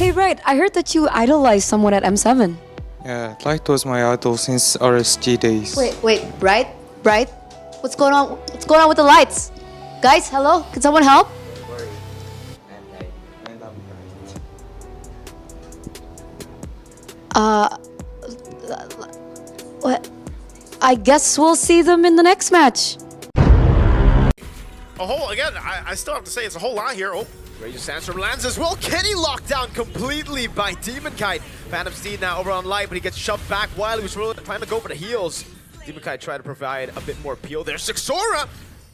Hey, Bright, I heard that you idolized someone at M7. Yeah, Light was my idol since RSG days. Wait, Bright? Bright? What's going on? What's going on with the lights? Guys, hello? Can someone help? Don't worry, I'm Light, and I'm Bright. What? I guess we'll see them in the next match. Again, I still have to say it's a whole lot here. Oh, Raging Sandstorm lands as well. Kenny locked down completely by Demon Kite. Phantom Steed now over on Light, but he gets shoved back while he was really trying to go for the heals. Demon Kite tried to provide a bit more peel there. Sixora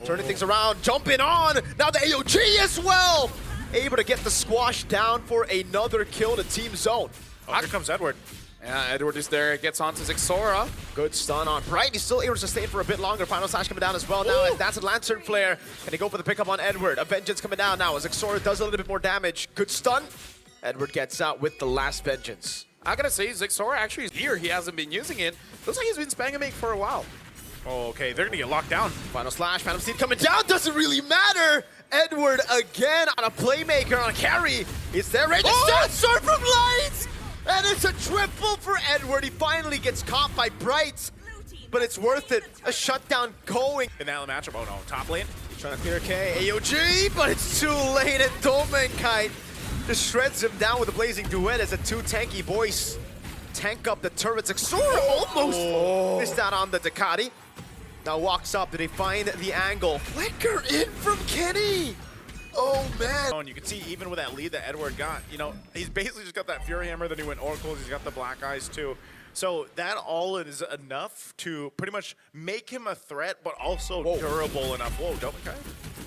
turning things around, jumping on. Now the AOG as well. Able to get the squash down for another kill to Team Zone. Oh, here comes Edward. Yeah, Edward is there, gets onto Zixora. Good stun on Bright. He's still able to sustain for a bit longer. Final Slash coming down as well now. And that's a Lantern Flare. Can he go for the pickup on Edward? A Vengeance coming down now as Zixora does a little bit more damage. Good stun. Edward gets out with the last Vengeance. I gotta say, Zixora actually is here. He hasn't been using it. Looks like he's been spamming for a while. Oh, okay, they're gonna get locked down. Final Slash, Phantom Steed coming down. Doesn't really matter. Edward again on a playmaker, on a carry. It's there. Raging Sandstorm from Light! And it's a triple for Edward. He finally gets caught by Bright, but it's worth it. A shutdown going. In that matchup, oh no, top lane. Trying to clear K, AOG, but it's too late. And Dolmen Kite just shreds him down with a blazing duet as the two tanky boys tank up the turrets. Xora almost missed out on the Ducati. Now walks up. Did he find the angle? Flicker in from Kenny. Oh, man. And you can see even with that lead that Edward got, you know, he's basically just got that Fury Hammer, then he went Oracles, he's got the Black Eyes too. So that all is enough to pretty much make him a threat, but also durable enough. Whoa, Dominkai.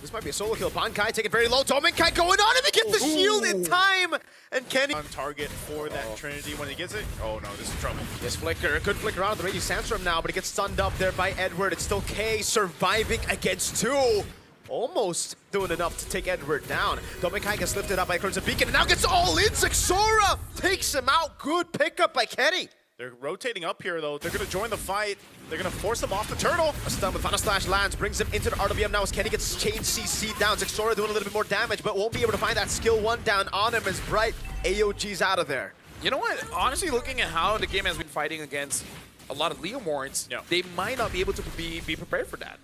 This might be a solo kill. Bankai taking very low. Dominkai going on and they get the shield in time. And Kenny on target for that Trinity when he gets it. Oh no, this is trouble. Yes, Flicker. Good flicker out of the Raging Sandstorm now, but he gets stunned up there by Edward. It's still K surviving against two. Almost doing enough to take Edward down. Dominkai gets lifted up by Crimson Beacon and now gets all in. Zixora takes him out. Good pickup by Kenny. They're rotating up here though. They're gonna join the fight. They're gonna force him off the turtle. A stun with Final Slash lands, brings him into the RWM now as Kenny gets chain CC down. Zixora doing a little bit more damage, but won't be able to find that skill 1 down on him as Bright AOG's out of there. You know what? Honestly, looking at how the game has been fighting against a lot of Leomorns, they might not be able to be prepared for that.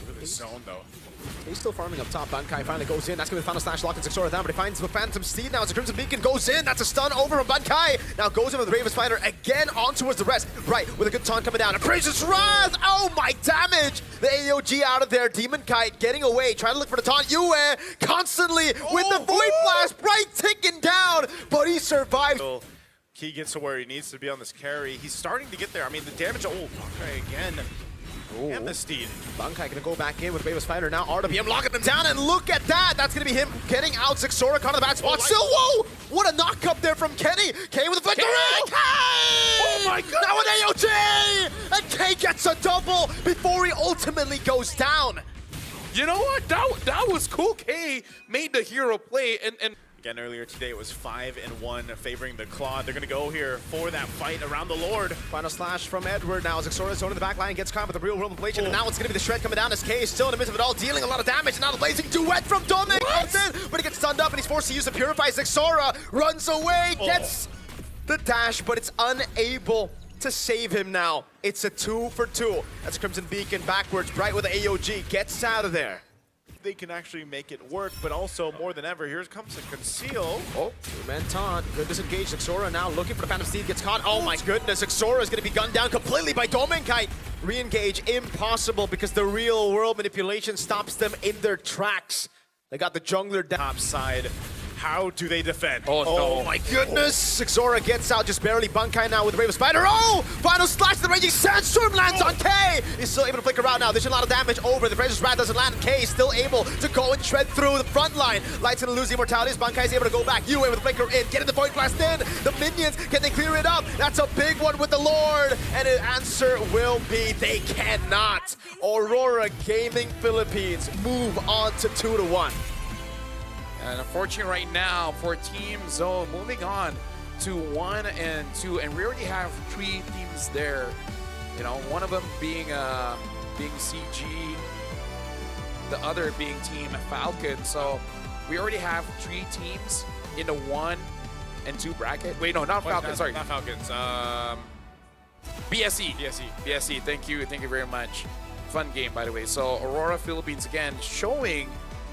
Look at this zone though. He's still farming up top. Bankai finally goes in. That's going to be Final Slash locking Zixora down, but he finds the Phantom Steed now as the Crimson Beacon goes in. That's a stun over from Bankai. Now goes in with the Raven Spider again on towards the rest. Right, with a good taunt coming down. And Precious Wrath! Oh my damage! The AOG out of there. Demon Kite getting away. Trying to look for the taunt. Yue constantly with the Void Blast. Bright ticking down, but he survives. So he gets to where he needs to be on this carry. He's starting to get there. I mean, the damage. Oh, Bankai again. And the Steed. Bankai gonna go back in with Raven Spider now. RWM locking them down, and look at that! That's gonna be him getting out. Zixora caught in the bad spot. Still, whoa! What a knock up there from Kenny! K with a flicker. K! Oh my god! Now an AOG! And K gets a double before he ultimately goes down. You know what? That was cool. K made the hero play, and again, earlier today it was 5-1 favoring the Claw. They're going to go here for that fight around the Lord. Final Slash from Edward now. Zixora zone in the back line, gets caught with the real world inflation, and now it's going to be the shred coming down as K is still in the midst of it all, dealing a lot of damage. And now the blazing duet from Dominic comes in, but he gets stunned up and he's forced to use the Purify. Zixora runs away, gets the dash, but it's unable to save him now. It's a 2 for 2. That's Crimson Beacon backwards. Bright with the AOG gets out of there. they can actually make it work, but also more than ever, here comes the conceal. Oh, two-man taunt. Good disengage. Zixora now looking for the Phantom Steed, gets caught. Oh my goodness, Zixora is going to be gunned down completely by Domenkite. Re-engage impossible because the real world manipulation stops them in their tracks. They got the jungler down. Top side. How do they defend? Oh, no. My goodness! Zixora gets out just barely. Bankai now with the Raven Spider. Oh! Final slash! The Raging Sandstorm lands on K! He's still able to flick around now. There's a lot of damage over. The Precious Rat doesn't land. K is still able to go and shred through the front line. Light's gonna lose the immortality as Bankai is able to go back. Yue with the flicker in. Getting the Void Blast in. The minions, can they clear it up? That's a big one with the Lord. And the answer will be they cannot. Aurora Gaming Philippines move on to 2-1. And unfortunately right now for Team Zone, moving on to 1 and 2, and we already have 3 teams there. You know, one of them being CG, the other being Team Falcon. So we already have 3 teams in the 1 and 2 bracket. Wait, no, not Falcons. Sorry, Not Falcons. BSE. BSE. BSE. Thank you very much. Fun game, by the way. So Aurora Philippines again showing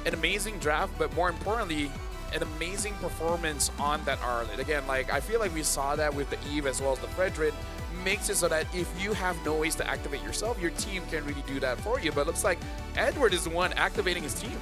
an amazing draft, but more importantly, an amazing performance on that Arlet. Again, like I feel like we saw that with the Eve as well as the Fredrin. Makes it so that if you have no ways to activate yourself, your team can really do that for you. But it looks like Edward is the one activating his team.